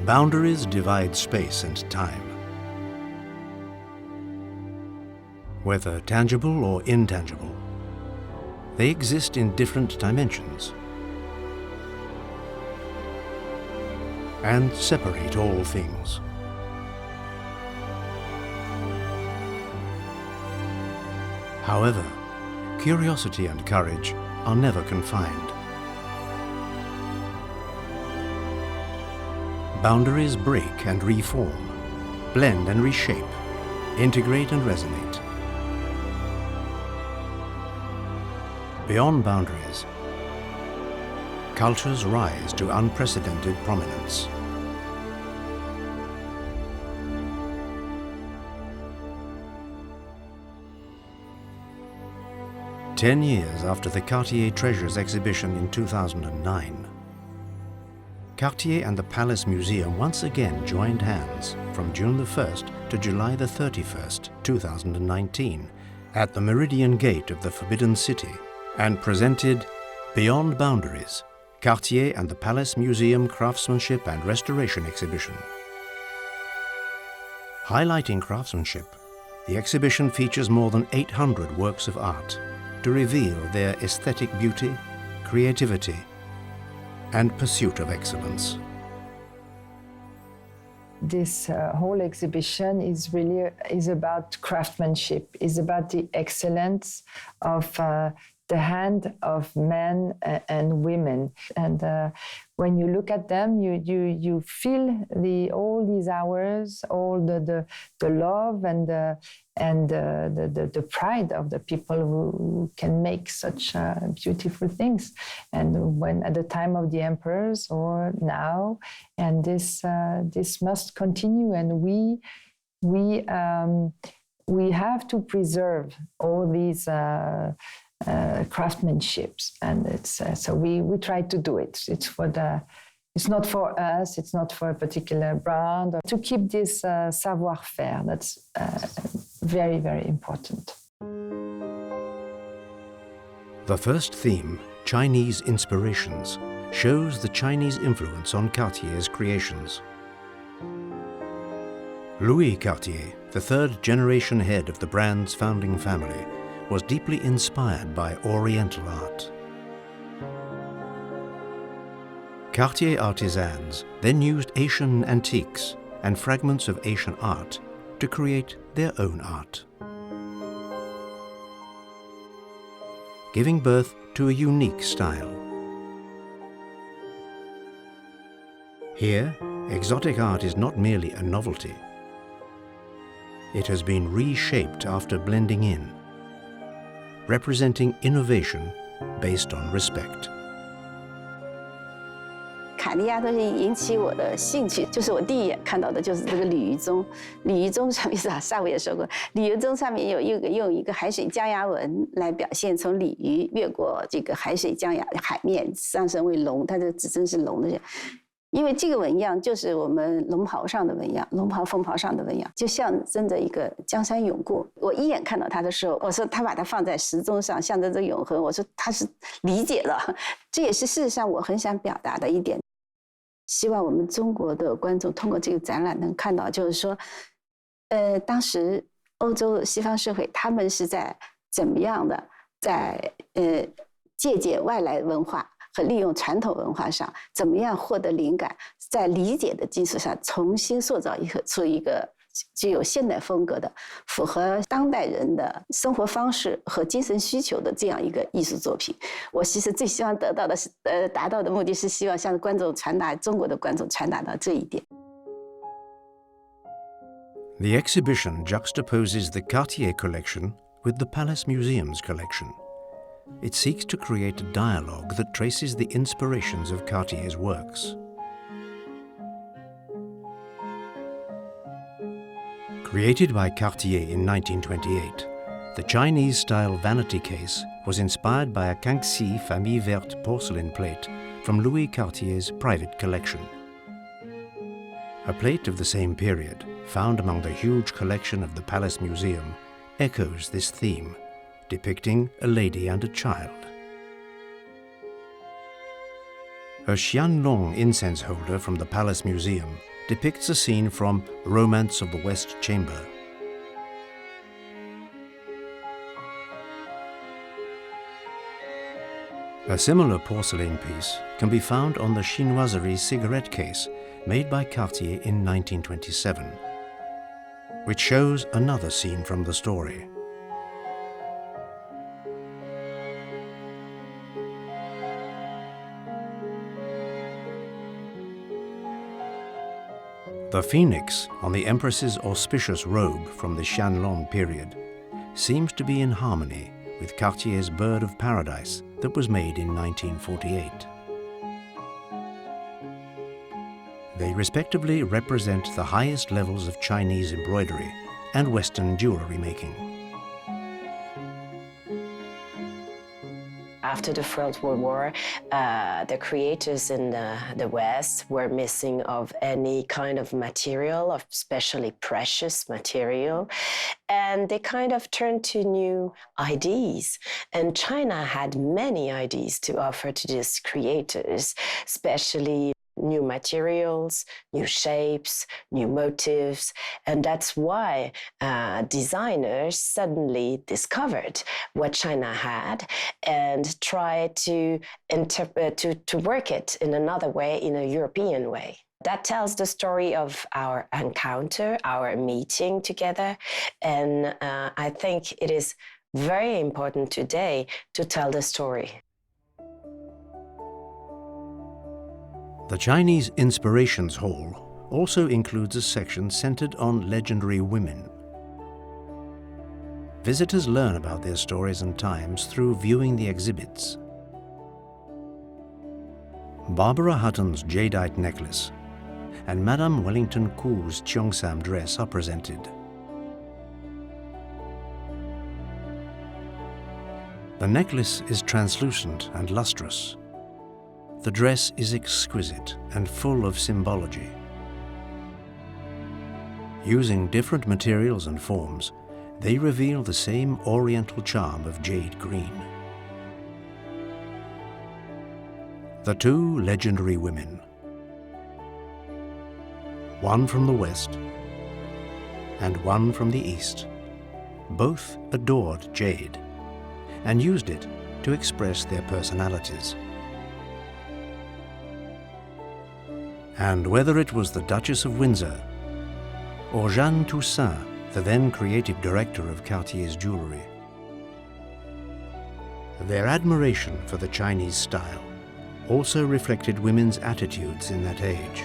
Boundaries divide space and time. Whether tangible or intangible, they exist in different dimensions and separate all things. However, curiosity and courage are never confined. Boundaries break and reform, blend and reshape, integrate and resonate. Beyond boundaries, cultures rise to unprecedented prominence. Ten years after the Cartier Treasures exhibition in 2009, Cartier and the Palace Museum once again joined hands from June the 1st to July the 31st, 2019, at the Meridian gate of the Forbidden City, and presented Beyond Boundaries, Cartier and the Palace Museum Craftsmanship and Restoration Exhibition. Highlighting craftsmanship, the exhibition features more than 800 works of art to reveal their aesthetic beauty, creativity, and pursuit of excellence. This whole exhibition is about craftsmanship, is about the excellence of the hand of men and women. And when you look at them, you feel all these hours, all the love and the pride of the people who can make such beautiful things. And when at the time of the emperors or now, and this must continue. And we have to preserve all these craftsmanships, and it's so we try to do it. It's not for us, it's not for a particular brand, or to keep this savoir-faire. That's very, very important. The first theme, Chinese Inspirations, shows the Chinese influence on Cartier's creations. Louis Cartier, the third-generation head of the brand's founding family, was deeply inspired by Oriental art. Cartier artisans then used Asian antiques and fragments of Asian art to create their own art, giving birth to a unique style. Here, exotic art is not merely a novelty. It has been reshaped after blending in, representing innovation based on respect. 卡地亚东西引起我的兴趣，就是我第一眼看到的就是这个鲤鱼钟。鲤鱼钟上面上午也说过，鲤鱼钟上面用一个海水江崖纹来表现，从鲤鱼越过这个海水江崖海面上升为龙，它的指针是龙的。因为这个纹样就是我们龙袍上的纹样，龙袍凤袍上的纹样，就象征着一个江山永固。我一眼看到它的时候，我说他把它放在时钟上，象征着永恒。我说他是理解了，这也是事实上我很想表达的一点。希望我们中国的观众通过这个展览能看到，就是说，当时欧洲西方社会他们是在怎么样的在借鉴外来文化和利用传统文化上，怎么样获得灵感，在理解的基础上重新塑造出一个具有现代风格的、符合当代人的生活方式和精神需求的这样一个艺术作品。我其实最希望得到的是，达到的目的是希望向观众传达，中国的观众传达到这一点。The exhibition juxtaposes the Cartier collection with the Palace Museum's collection. It seeks to create a dialogue that traces the inspirations of Cartier's works. Created by Cartier in 1928, the Chinese-style vanity case was inspired by a Kangxi Famille Verte porcelain plate from Louis Cartier's private collection. A plate of the same period, found among the huge collection of the Palace Museum, echoes this theme, depicting a lady and a child. A Xianlong incense holder from the Palace Museum depicts a scene from Romance of the West Chamber. A similar porcelain piece can be found on the chinoiserie cigarette case made by Cartier in 1927, which shows another scene from the story. The phoenix on the Empress's auspicious robe from the Qianlong period seems to be in harmony with Cartier's Bird of Paradise that was made in 1948. They respectively represent the highest levels of Chinese embroidery and Western jewelry making. After the First World War, the creators in the West were missing of any kind of material, of especially precious material, and they kind of turned to new ideas. And China had many ideas to offer to these creators, especially new materials, new shapes, new motifs, and that's why designers suddenly discovered what China had and tried to interpret, to work it in another way, in a European way. That tells the story of our encounter, our meeting together, and I think it is very important today to tell the story. The Chinese Inspirations Hall also includes a section centered on legendary women. Visitors learn about their stories and times through viewing the exhibits. Barbara Hutton's jadeite necklace and Madame Wellington Koo's cheongsam dress are presented. The necklace is translucent and lustrous. The dress is exquisite and full of symbology. Using different materials and forms, they reveal the same oriental charm of jade green. The two legendary women, one from the West and one from the East, both adored jade and used it to express their personalities. And whether it was the Duchess of Windsor or Jeanne Toussaint, the then creative director of Cartier's jewelry, their admiration for the Chinese style also reflected women's attitudes in that age.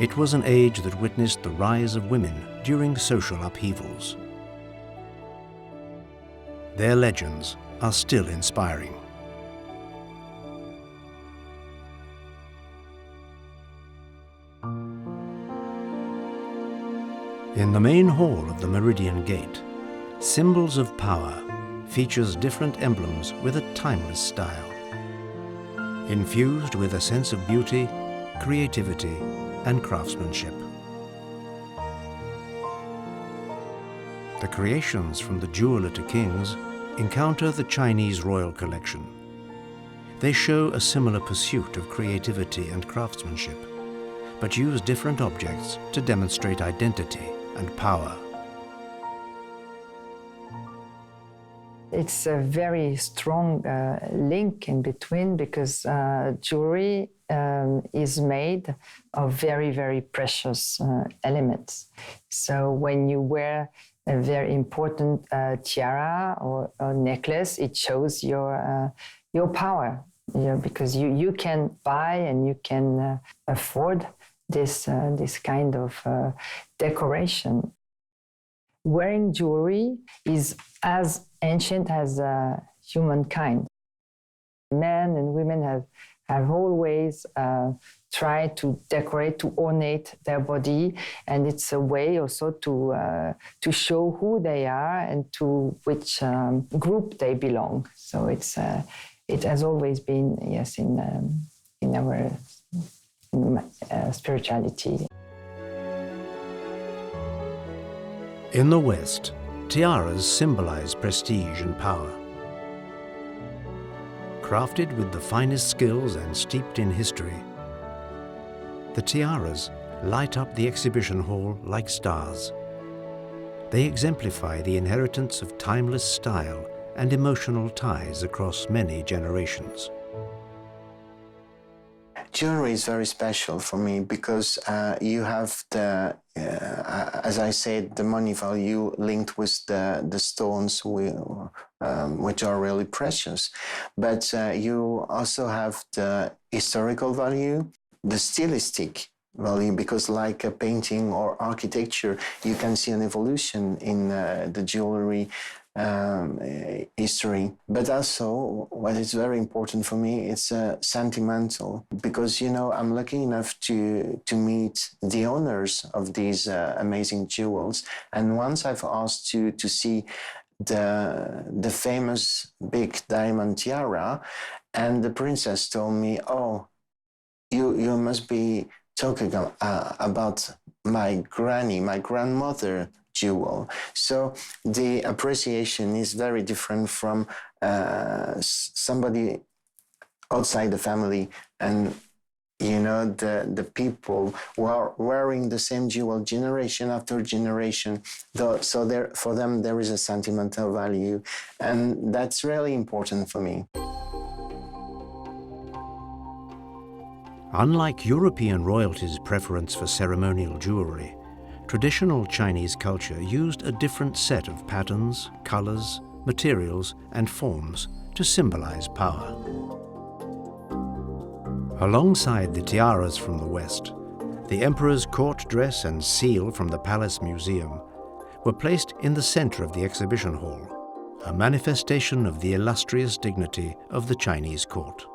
It was an age that witnessed the rise of women during social upheavals. Their legends are still inspiring. In the main hall of the Meridian Gate, Symbols of Power features different emblems with a timeless style, infused with a sense of beauty, creativity, and craftsmanship. The creations from the jeweler to kings encounter the Chinese royal collection. They show a similar pursuit of creativity and craftsmanship, but use different objects to demonstrate identity and power. It's a very strong link in between because jewelry is made of very, very precious elements. So when you wear a very important tiara or necklace, it shows your power, because you can buy and you can afford this kind of decoration. Wearing jewelry is as ancient as humankind. Men and women have always tried to decorate, to ornate their body, and it's a way also to show who they are and to which group they belong. So it has always been, yes, in our spirituality. In the West, tiaras symbolize prestige and power. Crafted with the finest skills and steeped in history, The tiaras light up the exhibition hall like stars. They exemplify the inheritance of timeless style and emotional ties across many generations. Jewelry is very special for me because you have the, as I said, the money value linked with the stones which are really precious. But you also have the historical value, the stylistic value, because like a painting or architecture, you can see an evolution in the jewelry history. But also, what is very important for me, it's sentimental, because, you know, I'm lucky enough to meet the owners of these amazing jewels. And once I've asked to see the famous big diamond tiara, and the princess told me, oh, you must be talking about my granny, my grandmother jewel. So the appreciation is very different from somebody outside the family, and you know, the people who are wearing the same jewel generation after generation. So there, for them, there is a sentimental value, and that's really important for me. Unlike European royalties' preference for ceremonial jewelry, traditional Chinese culture used a different set of patterns, colors, materials, and forms to symbolize power. Alongside the tiaras from the West, the emperor's court dress and seal from the Palace Museum were placed in the center of the exhibition hall, a manifestation of the illustrious dignity of the Chinese court.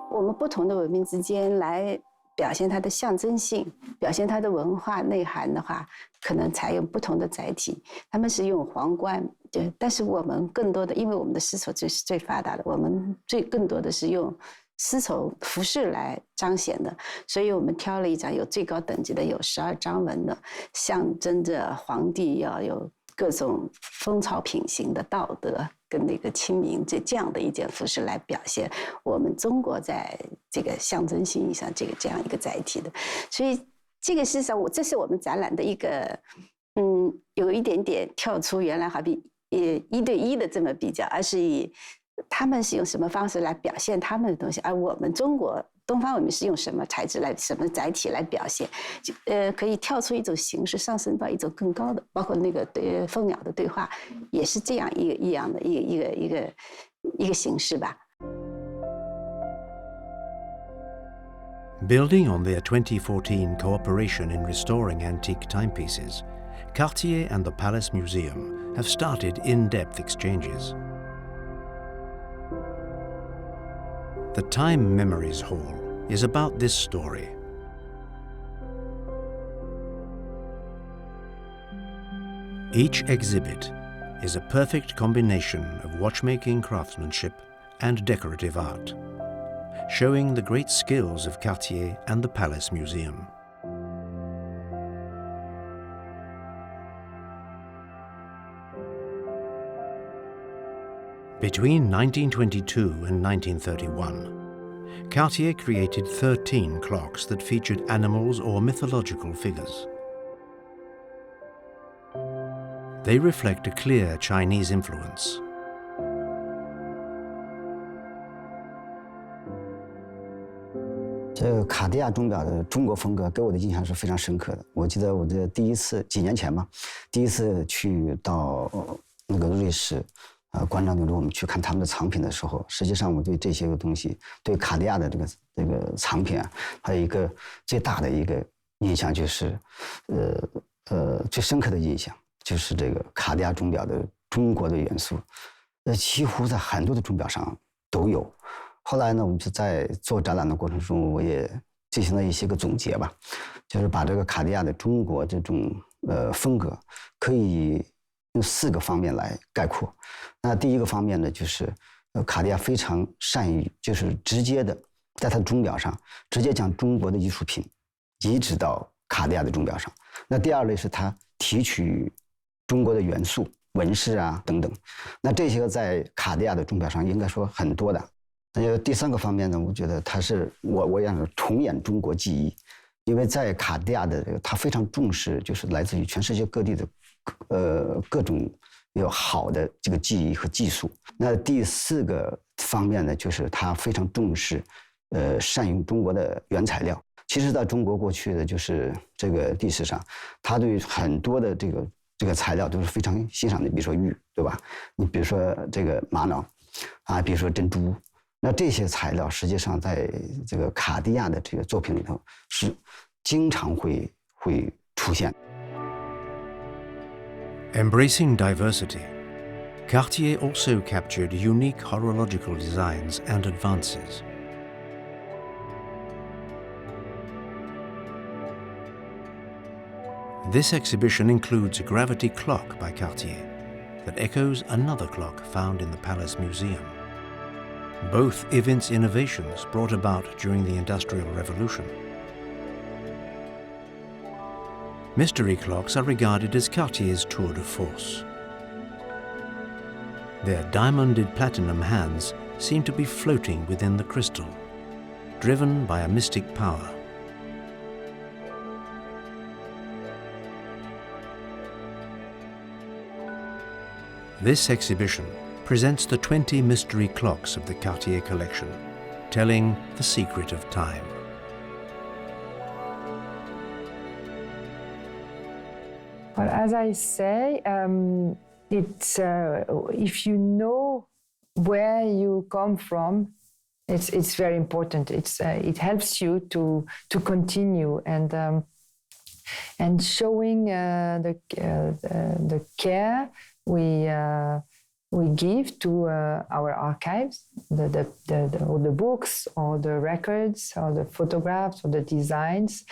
我们不同的文明之间来表现它的象征性，表现它的文化内涵的话，可能采用不同的载体。他们是用皇冠，对，但是我们更多的，因为我们的丝绸最发达的，我们更多的是用丝绸服饰来彰显的，所以我们挑了一张有最高等级的，有12章纹的，象征着皇帝要有各种风潮品行的道德跟那个亲民这样的一件服饰来表现我们中国在这个象征性意义上这样一个载体的。所以这个事实上这是我们展览的一个有一点点跳出原来好比1对1的这么比较，而是以他们是用什么方式来表现他们的东西，而我们中国东方文明是用什么材质来什么载体来表现，可以跳出一种形式上升到一种更高的，包括那个蜂鸟的对话也是这样一样的一个形式吧。Building on their 2014 cooperation in restoring antique timepieces, Cartier and the Palace Museum have started in-depth exchanges. The Time Memories Hall is about this story. Each exhibit is a perfect combination of watchmaking craftsmanship and decorative art, showing the great skills of Cartier and the Palace Museum. Between 1922 and 1931, Cartier created 13 clocks that featured animals or mythological figures. They reflect a clear Chinese influence.这个卡地亚钟表的中国风格给我的印象是非常深刻的。我记得我这第一次几年前嘛，第一次去到那个瑞士。馆长领着我们去看他们的藏品的时候，实际上我对这些个东西，对卡地亚的这个藏品啊，还有一个最大的一个印象就是，最深刻的印象就是这个卡地亚钟表的中国的元素，几乎在很多的钟表上都有。后来呢，我们就在做展览的过程中，我也进行了一些个总结吧，就是把这个卡地亚的中国这种风格可以用4个方面来概括。那第一个方面呢，就是卡地亚非常善于就是直接的在它的钟表上直接将中国的艺术品移植到卡地亚的钟表上。那第二类是它提取中国的元素、纹饰啊等等。那这些个在卡地亚的钟表上应该说很多的。第3个方面呢，我觉得它是我想重演中国技艺，因为在卡地亚的这个，他非常重视就是来自于全世界各地的各种有好的这个技艺和技术。那第4个方面呢，就是他非常重视善用中国的原材料。其实在中国过去的就是这个历史上，他对很多的这个材料都是非常欣赏的，比如说玉，对吧？你比如说这个玛瑙啊，比如说珍珠。那这些材料实际上在这个卡地亚的这个作品里头是经常会出现。Embracing diversity, Cartier also captured unique horological designs and advances. This exhibition includes a gravity clock by Cartier that echoes another clock found in the Palace Museum. Both evince innovations brought about during the Industrial Revolution. Mystery clocks are regarded as Cartier's tour de force. Their diamonded platinum hands seem to be floating within the crystal, driven by a mystic power. This exhibition presents the 20 mystery clocks of the Cartier collection, telling the secret of time. Well, as I say, it's if you know where you come from, it's very important. It helps you to continue and showing the care we give to our archives, all the books, or the records, or the photographs, or the designs,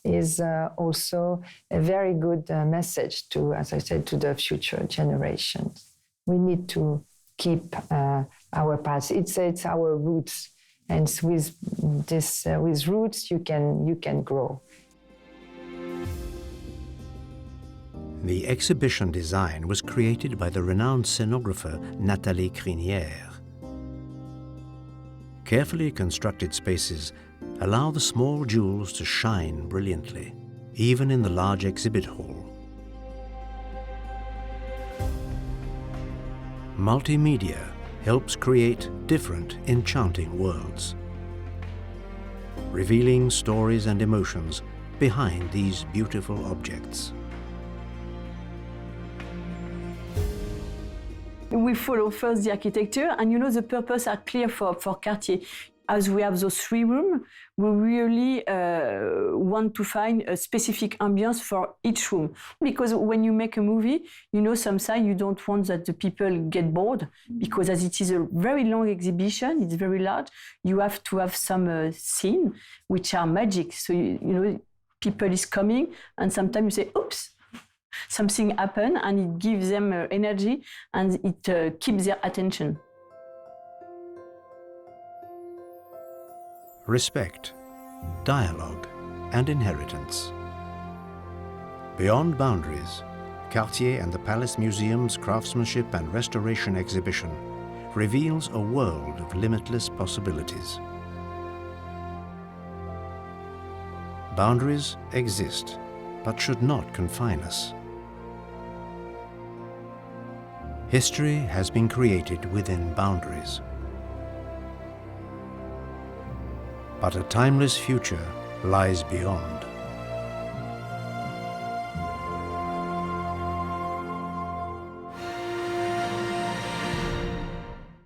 is also a very good message to, as I said, to the future generations. We need to keep our past. It's our roots, and with roots you can grow. The exhibition design was created by the renowned scenographer Nathalie Crinière. Carefully constructed spaces allow the small jewels to shine brilliantly, even in the large exhibit hall. Multimedia helps create different, enchanting worlds, revealing stories and emotions behind these beautiful objects. We follow first the architecture, and the purpose are clear for Cartier. As we have those 3 rooms, we really want to find a specific ambience for each room. Because when you make a movie, sometimes you don't want that the people get bored, because as it is a very long exhibition, it's very large, you have to have some scene which are magic. So, people is coming, and sometimes you say, oops, something happened, and it gives them energy, and it keeps their attention. Respect, dialogue, and inheritance. Beyond boundaries, Cartier and the Palace Museum's Craftsmanship and Restoration exhibition reveals a world of limitless possibilities. Boundaries exist, but should not confine us. History has been created within boundaries. But a timeless future lies beyond.